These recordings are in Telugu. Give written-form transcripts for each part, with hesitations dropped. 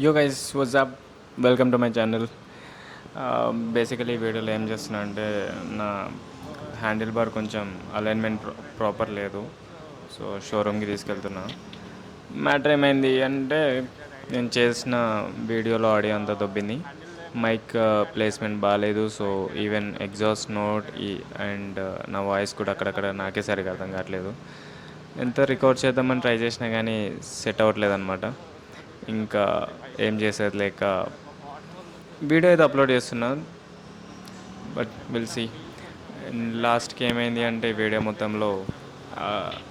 యో guys what's up, welcome to my channel. Basically ఈ వీడియోలో ఏం చేస్తున్నా అంటే నా హ్యాండిల్ బార్ కొంచెం అలైన్మెంట్ ప్రాపర్ లేదు. సో షోరూమ్కి తీసుకెళ్తున్నా. మ్యాటర్ ఏమైంది అంటే నేను చేసిన వీడియోలో ఆడియో అంతా దొబ్బింది. మైక్ ప్లేస్మెంట్ బాగాలేదు. So even exhaust note and నా వాయిస్ కూడా అక్కడక్కడ నాకే సరిగా అర్థం కావట్లేదు. ఎంత రికార్డ్ చేద్దామని ట్రై చేసినా కానీ సెట్ అవ్వట్లేదు అనమాట. ఇంకా ఏం చేసేది లేక వీడియో అయితే అప్లోడ్ చేస్తున్నా, బట్ విల్ సీ. లాస్ట్కి ఏమైంది అంటే వీడియో మొత్తంలో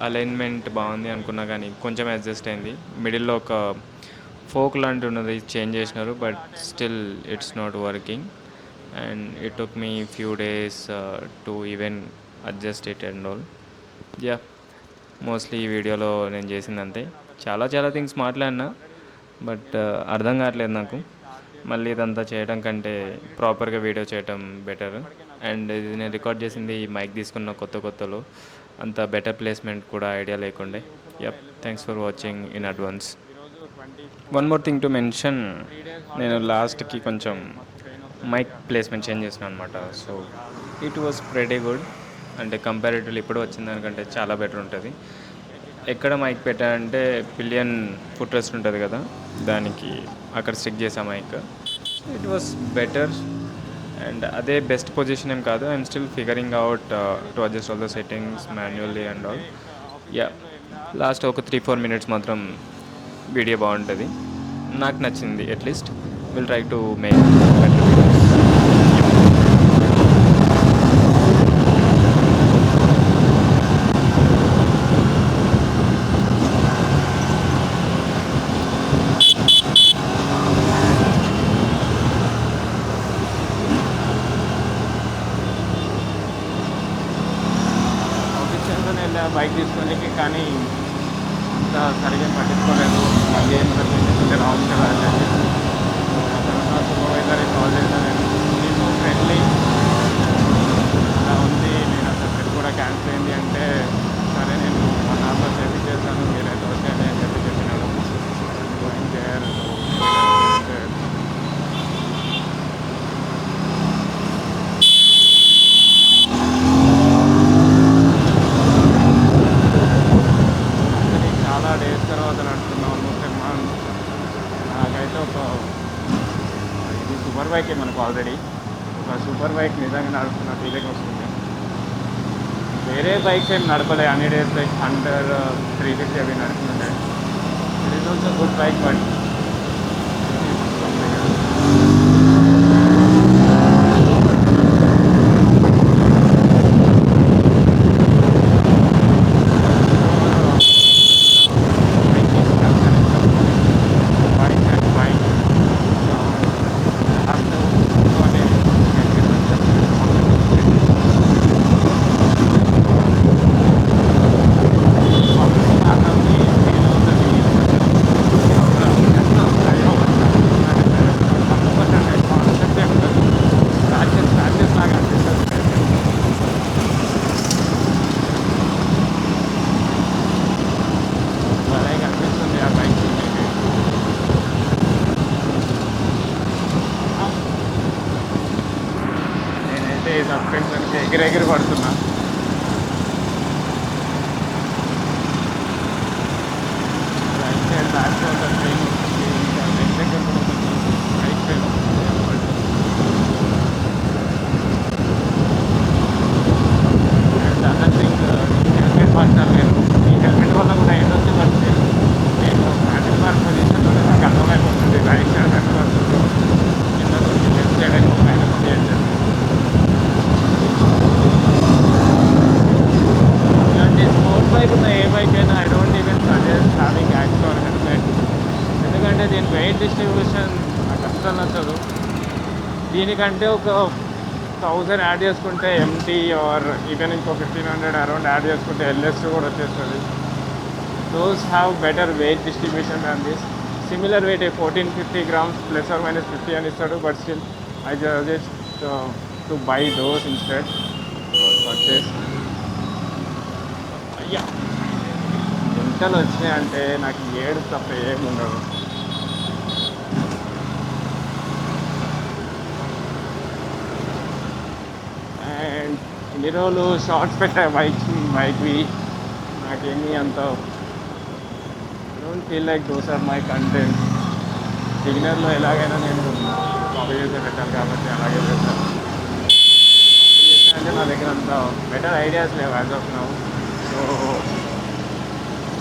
అలైన్మెంట్ బాగుంది అనుకున్నా కానీ కొంచెం అడ్జస్ట్ అయింది. మిడిల్లో ఒక ఫోక్ లాంటి ఉన్నది చేంజ్ చేసినారు, but still it's not working and it took me few days to even adjust it and all. Yeah, mostly ఈ వీడియోలో నేను చేసింది అంతే. చాలా చాలా థింగ్స్ మాట్లాడినా, బట్ అర్థం కావట్లేదు నాకు. మళ్ళీ ఇదంతా చేయడం కంటే ప్రాపర్గా వీడియో చేయడం బెటర్. అండ్ ఇది నేను రికార్డ్ చేసింది ఈ మైక్ తీసుకున్న కొత్తలో, అంత బెటర్ ప్లేస్మెంట్ కూడా ఐడియా లేకుండే. Yup, thanks for watching in advance. One more thing to mention, నేను లాస్ట్కి కొంచెం మైక్ ప్లేస్మెంట్ చేంజ్ చేసిన అనమాట. So it was pretty good. అంటే కంపారిటివ్లీ ఇప్పుడు వచ్చిన దానికంటే చాలా బెటర్ ఉంటుంది. ఎక్కడ మైక్ పెట్టానంటే పిలియన్ ఫుట్ రెస్ట్ ఉంటుంది కదా, దానికి అక్కడ స్టిక్ చేసా mike. It was better. And అదే బెస్ట్ పొజిషన్ ఏం కాదు. I'm still figuring out to adjust all the settings manually and all. Yeah, last ఒక 3-4 మినిట్స్ మాత్రం వీడియో బాగుంటుంది. నాకు నచ్చింది. At least will try to make better videos. ఆఫీస్లోనే వెళ్ళా బైక్ తీసుకోనికి, కానీ అంత సరిగ్గా పట్టించుకోలేదు. మళ్ళీ ఏం చేస్తుంటే రావచ్చు కదా అని చెప్పి తర్వాత సూపర్వైజర్కి కాల్ చేశాను. నేను ఫ్రెండ్లీ అలా ఉంది, నేను అసలు ట్రిప్ కూడా క్యాన్సిల్ అయింది అంటే, సరే నేను 1 అవర్లో చేపించేస్తాను, మీరైతే వచ్చేయండి అని చెప్పినాడు. Going there. చాలా డేస్ తర్వాత నడుస్తున్నాం, ఆల్మోస్ట్ ఎ మంత్. నాకైతే ఇది సూపర్ బైకే మనకు ఆల్రెడీ. ఒక సూపర్ బైక్ నిజంగా నడుపుతున్న ఫీలింగ్ వస్తుంది. వేరే బైక్స్ ఏం నడపలే అన్ని డేస్, లైక్ హంటర్ 350 అవి నడుపుతుండే. It is also good bike, but సస్పెన్షన్కి ఎగిరెగిరి పడుతున్నా. Right side back side train ఉంటుంది, ఇంకా దగ్గర కూడా ఉంటుంది right side. And other thing, helmet పడతాను నేను. ఈ హెల్మెట్ వల్ల కూడా ఏంటొచ్చి పడితే నేను హ్యాండిల్ బార్ పొజిషన్లో నాకు అర్థమైపోతుంది రైట్ సైడ్ వెనక పడుతుంది, కింద నుంచి లెఫ్ట్ సైడ్ అయిపోతుంది ఏంటంటే. ఇలాంటి స్పోర్ట్స్ బైక్ ఉన్న ఏ బైక్ అయినా I don't even suggest having axe or helmet. ఎందుకంటే దీని వెయిట్ డిస్ట్రిబ్యూషన్ నాకు అస్సలు నచ్చదు. దీనికంటే ఒక 1000 యాడ్ చేసుకుంటే ఎంటీ ఆర్ ఈవెన్ ఇంకో 1500 అరౌండ్ యాడ్ చేసుకుంటే ఎల్ఎస్ కూడా వచ్చేస్తుంది. Those have better weight distribution than this. Similar weight 1450 grams ±50 అని ఇస్తాడు, but still I suggest to buy those instead purchase. అయ్యా, గుంటలు వచ్చినాయంటే నాకు ఏడు తప్ప ఏమి ఉండదు. ఇన్ని రోజులు షార్ట్స్ పెట్టా బైక్వి నాకేమీ అంత don't feel like those are my content. బిగినర్లో ఎలాగైనా నేను కాపీ చేసే పెట్టాను కాబట్టి అలాగే పెట్టాను. అంటే నా దగ్గర అంత బెటర్ ఐడియాస్ లేవు యాజ్ ఆఫ్ నౌ. సో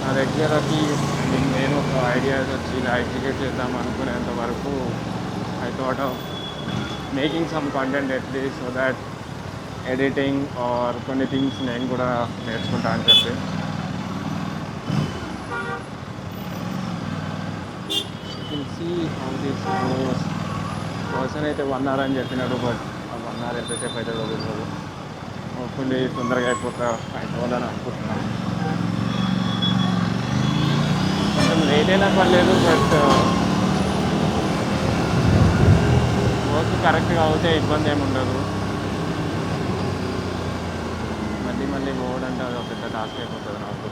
నా దగ్గరకి నేను ఒక ఐడియాస్ వచ్చి ఇలా ఎగ్జిక్యూట్ చేద్దాం అనుకునేంత వరకు I thought of making some content at least so that editing or కొన్ని థింగ్స్ నేను కూడా నేర్చుకుంటా అని చెప్పి. See how this goes. Person అయితే 1 hour అని చెప్పినాడు, బట్ ఆ 1 hour ఎంతసేపు అయితే చదువుతుంది. హోప్ఫుల్లీ తొందరగా అయిపోవాలని అనుకుంటున్నాను. కొంచెం లేట్ అయినా పర్లేదు, బట్ వర్క్ కరెక్ట్గా అవుతే ఇబ్బంది ఏమి ఉండదు. మళ్ళీ పోవడంటే అది ఒక పెద్ద టాస్క్ అయిపోతుంది నాకు.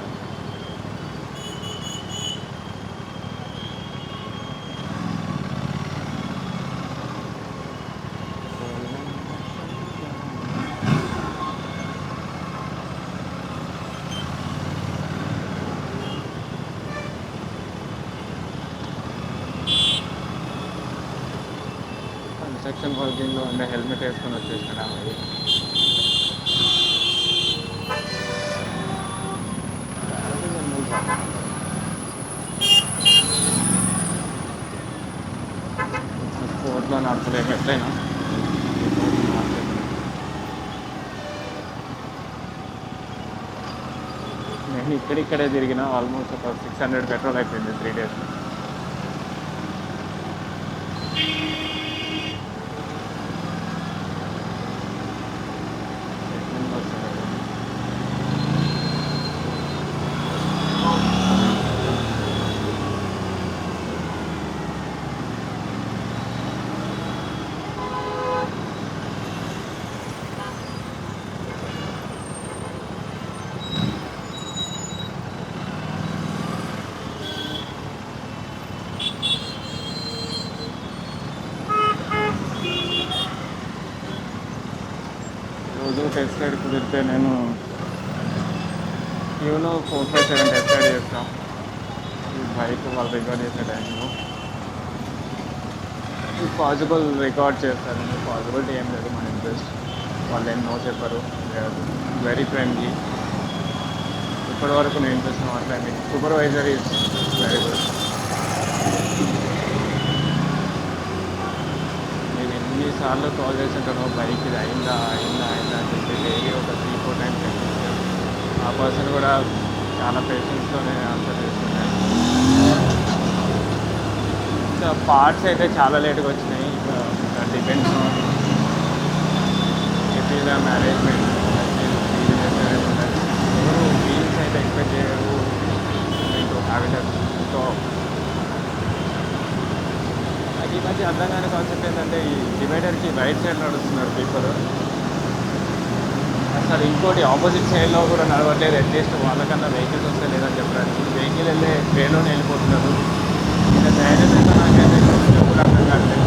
కన్స్ట్రక్షన్ వర్కింగ్లో ఉండే హెల్మెట్ వేసుకొని వచ్చేసిన స్పోర్ట్లో నడపలేము ఎట్లయినా. నేను ఇక్కడిక్కడే తిరిగిన ఆల్మోస్ట్ ఒక 600 పెట్రోల్ అయిపోయింది 3 days. రోజు టెస్ట్ రైడ్ కుదిరితే నేను యూనో 457 టెస్ట్ రైడ్ చేస్తాను. ఈ బైక్ వాళ్ళు రికార్డ్ చేసే టైంలో పాసిబుల్ రికార్డ్ చేస్తారు. పాసిబిలిటీ ఏం లేదు, మన ఇంట్రెస్ట్. వాళ్ళు ఏం నో చెప్పరు, వెరీ ఫ్రెండ్లీ. ఇప్పటివరకు నేను ఇంట్రెస్ట్ మాట్లాడి సూపర్వైజర్ ఈజ్ వెరీ గుడ్. నేను ఎన్నిసార్లు కాల్ చేస్తుంటానో బైక్ ఇది అయిందా అని చెప్పి డైలీ ఒక 3-4 times చెప్పించాను. ఆ పర్సన్ కూడా చాలా పేషెన్స్తోనే ఆన్సర్ చేస్తున్నాను. ఇంకా పార్ట్స్ అయితే చాలా లేట్గా వచ్చినాయి. ఇంకా డిపెండ్స్ ఆన్ ఏపీల మేనేజ్మెంట్. వీల్స్ అయితే ఎక్స్పెక్ట్ చేయరు మీకు హ్యాబిట్. సో నాకు ఈ మధ్య అర్థం కాని కాన్సెప్ట్ ఏంటంటే ఈ డివైడర్కి రైట్ సైడ్ నడుస్తున్నారు పీపుల్. అసలు ఇంకోటి ఆపోజిట్ సైడ్లో కూడా నడవట్లేదు. అట్లీస్ట్ వాళ్ళకన్నా వెహికల్స్ వస్తే లేదని చెప్పడానికి వెహికల్ వెళ్ళే వేలోనే వెళ్ళిపోతున్నారు. ఇంకా ధైర్యం అయితే నాకైతే కొంచెం కూడా అర్థం కావట్లేదు.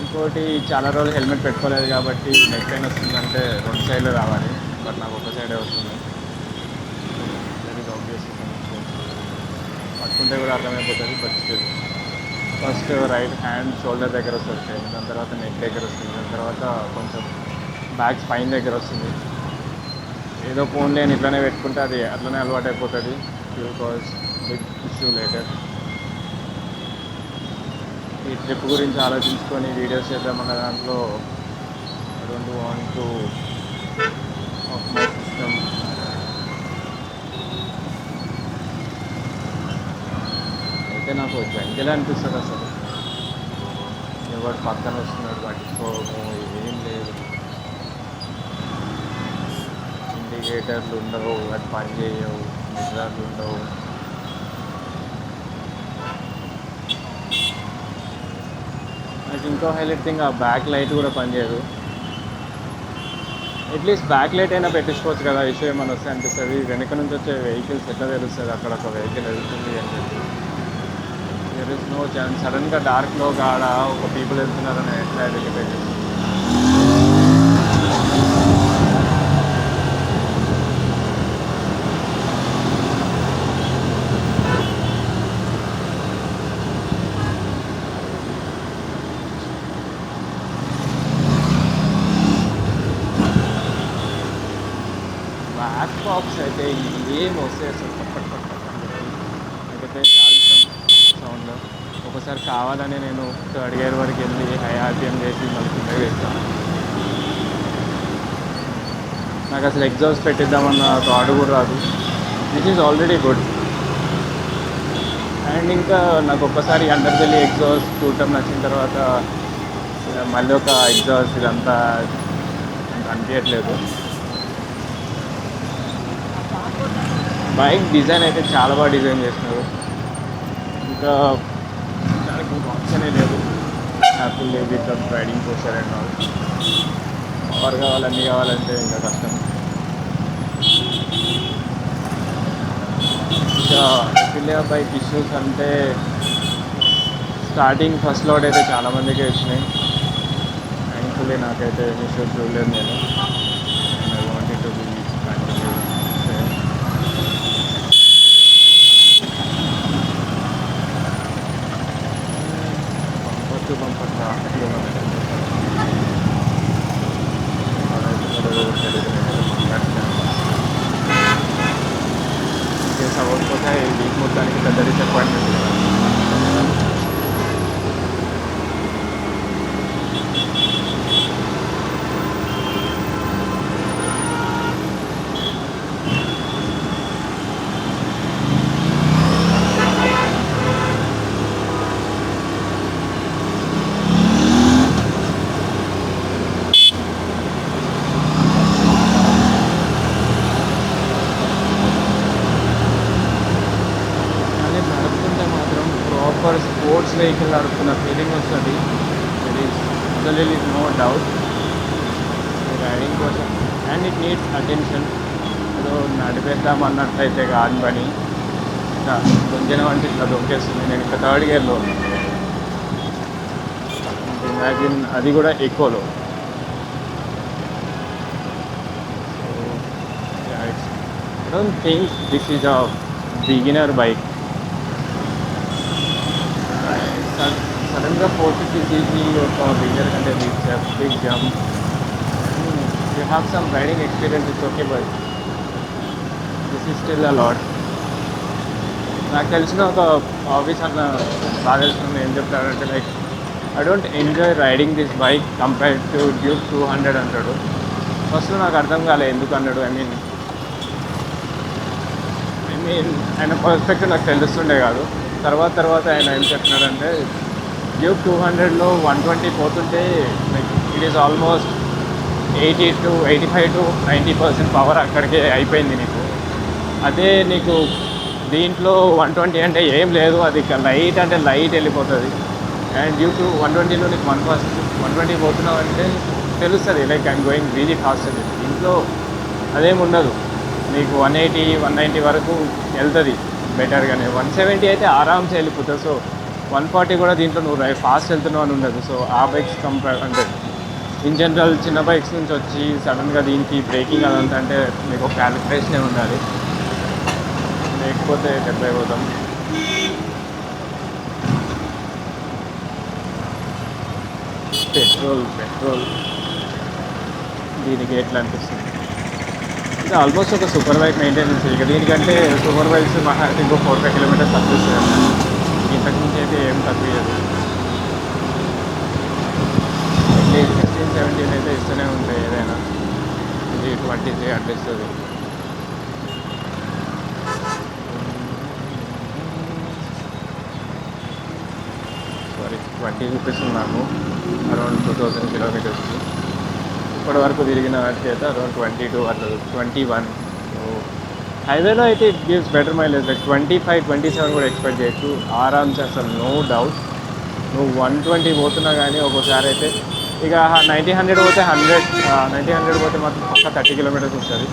ఇంకోటి చాలా రోజులు హెల్మెట్ పెట్టుకోలేదు కాబట్టి నెక్ పెయిన్ వస్తుందంటే 2 సైడ్లు రావాలి, బట్ నాకు ఒక సైడే వస్తుంది. వెరీ ఆబ్వియస్ పట్టుకుంటే కూడా అర్థమైపోతుంది. But still first right hand shoulder దగ్గర వస్తుంది పెయిన్, దాని తర్వాత నెక్ దగ్గర వస్తుంది, దాని తర్వాత కొంచెం బ్యాక్ స్పైన్ దగ్గర వస్తుంది. ఏదో ఫోన్ లేని ఇట్లనే పెట్టుకుంటే అది అట్లనే అలవాటు అయిపోతుంది. Because big issue later. ఈ ట్రిప్ గురించి ఆలోచించుకొని వీడియోస్ చేద్దామన్న దాంట్లో I don't want to off my system. అయితే నాకు వెంటనే అనిపిస్తుంది అసలు ఎవడు పక్కన వస్తున్నాడు పట్టించుకోము, ఏం లేదు. ఇండికేటర్లు ఉండవు, అది పని చేయవు, మిర్రర్లు ఉండవు. నాకు ఇంకో హైలైట్ థింగ్, ఆ బ్యాక్ లైట్ కూడా పనిచేయదు. అట్లీస్ట్ బ్యాక్ లైట్ అయినా పెట్టించుకోవచ్చు కదా, ఇష్యూ ఏమైనా వస్తే అనిపిస్తుంది. వెనక నుంచి వచ్చే వెహికల్స్ ఎట్లా తెలుస్తుంది అక్కడ ఒక వెహికల్ వెళ్తుంది అని చెప్పి. దెర్ ఇస్ నో ఛాన్స్ సడన్గా డార్క్లో కాడ ఒక పీపుల్ వెళ్తున్నారని ఎట్లా ఐడెంటిఫై చేస్తుంది. బ్లాక్ బాక్స్ అయితే ఏం వస్తే అసలు పట్ పట్ పట్ అని చెప్పి నాకైతే చాలా ఇష్టం సౌండ్. ఒకసారి కావాలని నేను థర్డ్ గేర్ వరకు వెళ్ళి హై ఆర్పిఎం చేసి మళ్ళీ కింద వేస్తాను. నాకు అసలు ఎగ్జాస్ట్ పెట్టిద్దామన్న థాట్ కూడా రాదు. This is already good. And ఇంకా నాకు ఒక్కసారి అండర్ బెల్లి ఎగ్జాస్ట్ చూడటం నచ్చిన తర్వాత మళ్ళీ ఒక ఎగ్జాస్ట్ ఇదంతా అనిపించట్లేదు. బైక్ డిజైన్ అయితే చాలా బాగా డిజైన్ చేసినారు. ఇంకా దానికి ఇంకో ఆప్షనే లేదు. Apple with riding poster and all. Power కావాలి, అన్నీ కావాలంటే ఇంకా కష్టం. ఇంకా పిల్లల బైక్ ఇష్యూస్ అంటే స్టార్టింగ్ ఫస్ట్ లోడ్ అయితే చాలామందికి వచ్చినాయి. థ్యాంక్ఫుల్లీ నాకైతే ఇష్యూస్ చూడలేదు నేను. I wanted to be continue. Bumper ట్రాఫిక్లో కేసు అవ్వకపోతే ఈ వీక్ మొత్తానికి పెద్ద డిసప్పాయింట్మెంట్ కదా. కానీ నడుపుతుంటే మాత్రం ప్రాపర్ స్పోర్ట్స్ వెహికల్ నడుపుతున్న ఫీలింగ్ వస్తుంది. ఇట్ ఈస్ అసలు నో డౌట్ రైడింగ్ కోసం. And it needs attention. ఏదో నడిపేద్దాం అన్నట్లయితే కాని పని ఇట్లా దొంగనం అంటే ఇట్లా దొంగేస్తుంది. నేను ఇంకా థర్డ్ గేర్లో ఇమాజిన్, అది కూడా ఎక్కువలో. I don't think this is a beginner bike. Suddenly 450 cc ఒక beginner కంటే it's a big jump. You have some riding experience, it's okay, but this is still a lot. నాకు తెలిసిన ఒక ఆఫీస్ అన్న బాగా తెలుసుకుని ఏం చెప్తాడంటే like I don't enjoy riding this bike compared to Duke 200 అంటాడు. ఫస్ట్ నాకు అర్థం కాలేదు ఎందుకు అన్నాడు. ఐ మీన్ ఆయన పర్స్పెక్టివ్ నాకు తెలుస్తుండే కాదు. తర్వాత ఆయన ఏం చెప్తున్నాడంటే డ్యూక్ 200లో 120 పోతుంటే like it is almost 80 to 85 to 90% power అక్కడికే అయిపోయింది నీకు. అదే నీకు దీంట్లో 120 అంటే ఏం లేదు, అది లైట్ అంటే లైట్ వెళ్ళిపోతుంది. అండ్ డ్యూక్ 120లో నీకు 120 పోతున్నావు అంటే తెలుస్తుంది like I'm going really fast అని. దీంట్లో అదేం ఉండదు. నీకు 180 190 వరకు వెళ్తుంది బెటర్గానే. 170 అయితే ఆరామ్సే వెళ్ళిపోతుంది. సో 140 కూడా దీంట్లో నువ్వు ఫాస్ట్ వెళ్తున్నావు అని ఉండదు. సో ఆ బైక్స్ కంపేర్ అంటే ఇన్ జనరల్ చిన్న బైక్స్ నుంచి వచ్చి సడన్గా దీనికి బ్రేకింగ్ అదంతా అంటే మీకు ఒక క్యాలిక్యులేషనే ఉండాలి, లేకపోతే దెబ్బ అయిపోతాం. పెట్రోల్ దీనికి ఎట్లా అనిపిస్తుంది? ఇది ఆల్మోస్ట్ ఒక సూపర్ బైక్ మెయింటెనెన్స్. ఇక దీనికంటే సూపర్ బైక్స్ మహా ఇంకో 4-5 కిలోమీటర్స్ తక్కువ ఇస్తుంది. ఇంతకు నుంచి అయితే ఏం తక్కువదు. అట్లీస్ట్ 16-17 అయితే ఇస్తూనే ఉంటాయి ఏదైనా. ఇది 23 అట్లా ఇస్తుంది. సారీ 20 చూపిస్తుంది నాకు అరౌండ్ 2000 కిలోమీటర్స్కి. ఇప్పటి వరకు తిరిగిన చేత అరౌండ్ 22 అట్లా 21. సో హైవేలో అయితే it gives better mileage. Like 25-27 కూడా ఎక్స్పెక్ట్ చేయొచ్చు ఆరామ్సే, అసలు నో డౌట్. నువ్వు 120 పోతున్నా కానీ ఒక్కోసారి అయితే ఇక 90-100 పోతే 90-100 పోతే మాత్రం పక్క 30 కిలోమీటర్స్ వస్తుంది.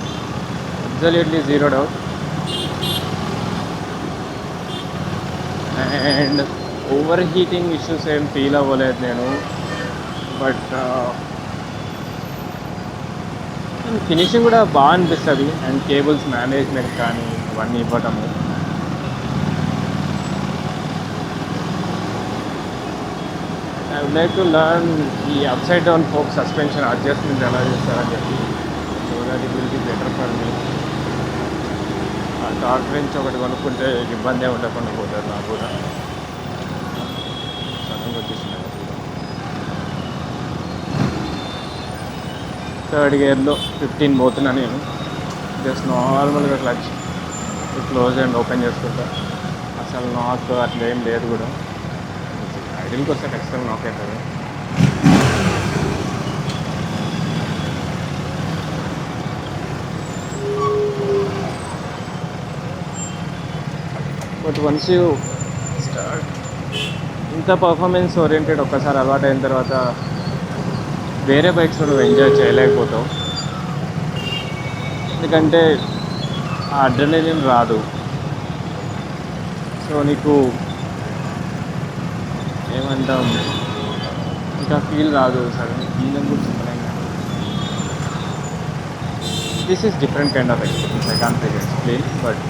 Absolutely zero doubt. And over heating issues ఏం ఫీల్ అవ్వలేదు నేను. బట్ ఫినిషింగ్ కూడా బాగా అనిపిస్తుంది. అండ్ కేబుల్స్ మేనేజ్మెంట్ కానీ అవన్నీ ఇవ్వటము. I would like to learn ఈ upside down fork suspension adjustment ఎలా చేస్తారని చెప్పి. So that it will be better for me. ఆ టార్క్ రేంజ్ ఒకటి కొనుక్కుంటే ఇబ్బంది ఉండకుండా పోతుంది నాకు కూడా. సడన్గా వచ్చేసింది. థర్డ్ గేర్లో 15 పోతున్నా నేను. జస్ట్ నార్మల్గా క్లచ్ క్లోజ్ అండ్ ఓపెన్ చేసుకుంటా. అసలు నాక్ అట్లా ఏం లేదు కూడా. ఐడిల్కి వస్తే ఖచ్చితంగా నాక్ అవుతుంది. బట్ వన్స్ యూ స్టార్ట్ ఇంత పర్ఫార్మెన్స్ ఓరియంటెడ్ ఒక్కసారి అలవాటు అయిన తర్వాత వేరే బైక్స్ నువ్వు ఎంజాయ్ చేయలేకపోతావు. ఎందుకంటే ఆ అడ్రినలిన్ రాదు. సో నీకు ఏమంటాం, ఇంకా ఫీల్ రాదు. సరే ఫీల్ అని కూడా చెప్పలేం కానీ this is different kind of experience. I can't explain. But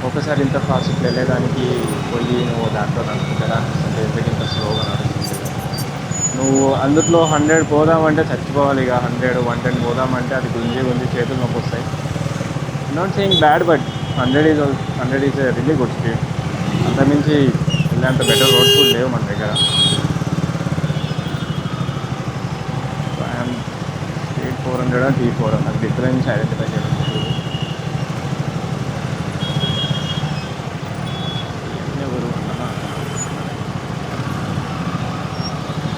ఒకసారి ఇంత ఫాస్ట్ వెళ్ళేదానికి పోయి నువ్వు దాంట్లో నడుపుకుంటే ఎందుకు ఇంత స్లోగా నడుస్తుంది. నువ్వు అందులో 100 పోదామంటే చచ్చిపోవాలి. ఇక 100-110 పోదామంటే అది గుంజి చేతులు నొప్పి వస్తాయి. Not saying bad, but 100 is a really good speed. అంతమించి వెళ్ళేంత బెటర్ రోడ్స్ కూడా లేవు మన దగ్గర. స్పీడ్ 400 T4 నాకు డిఫరెన్స్ ఐడెంటిఫై చేయడం.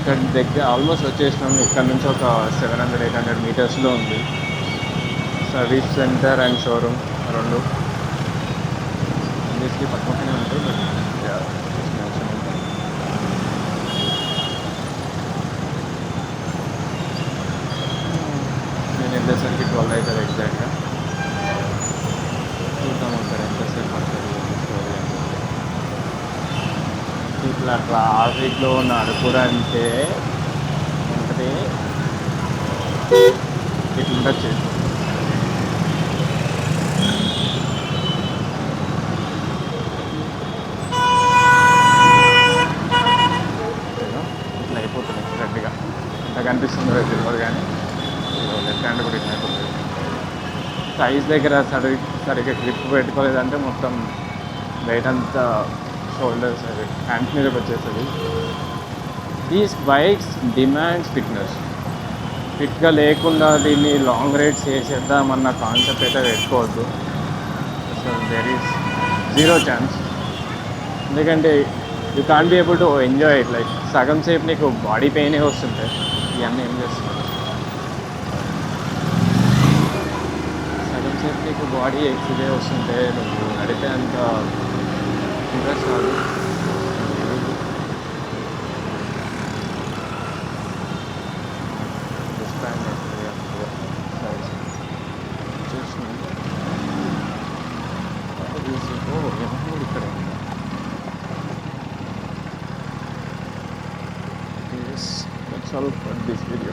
ఇక్కడ దగ్గర ఆల్మోస్ట్ వచ్చేసినాం. ఇక్కడ నుంచి ఒక 700-800 మీటర్స్లో ఉంది సర్వీస్ సెంటర్ అండ్ షోరూమ్ రెండు. ఆబ్వియస్లీ పక్కనే ఉంటాయి. బట్ నేను వెళ్ళేసరికి 12 అవుతుంది ఎగ్జాక్ట్గా. చూద్దాం ఒకసారి ఎంతసేపు పడుతుంది స్టోరీ అని. ఇట్లా ట్రాఫిక్లో నడుపుడంటే అంటే ఇట్లుండొచ్చు. ఇట్లా అయిపోతుంది రెడ్గా. ఇంత కనిపిస్తుంది తెలియదు కానీ లెఫ్ట్ హ్యాండ్ కూడా ఇట్లా అయిపోతుంది. సైజ్ దగ్గర సరిగ్గా గ్రిప్ పెట్టుకోలేదంటే మొత్తం వెయిట్ అంతా షోల్డర్స్ హ్యాండ్స్ మీద వచ్చేస్తుంది. These bikes demands fitness. ఫిట్గా లేకుండా దీన్ని లాంగ్ రైడ్స్ చేసేద్దామన్న కాన్సెప్ట్ అయితే పెట్టుకోవద్దు. అసలు దెర్ ఈస్ జీరో ఛాన్స్. ఎందుకంటే you can't be able to enjoy it. Like సగం సేపు నీకు బాడీ పెయినే వస్తుంటాయి. ఇవన్నీ ఏం చేస్తున్నాయి, సగం సేపు నీకు బాడీ ఎక్సిడే వస్తుంటే నువ్వు నడిపే అంత ఇంట్రెస్ట్ రాదు. ఇక్కడ that's all for this video.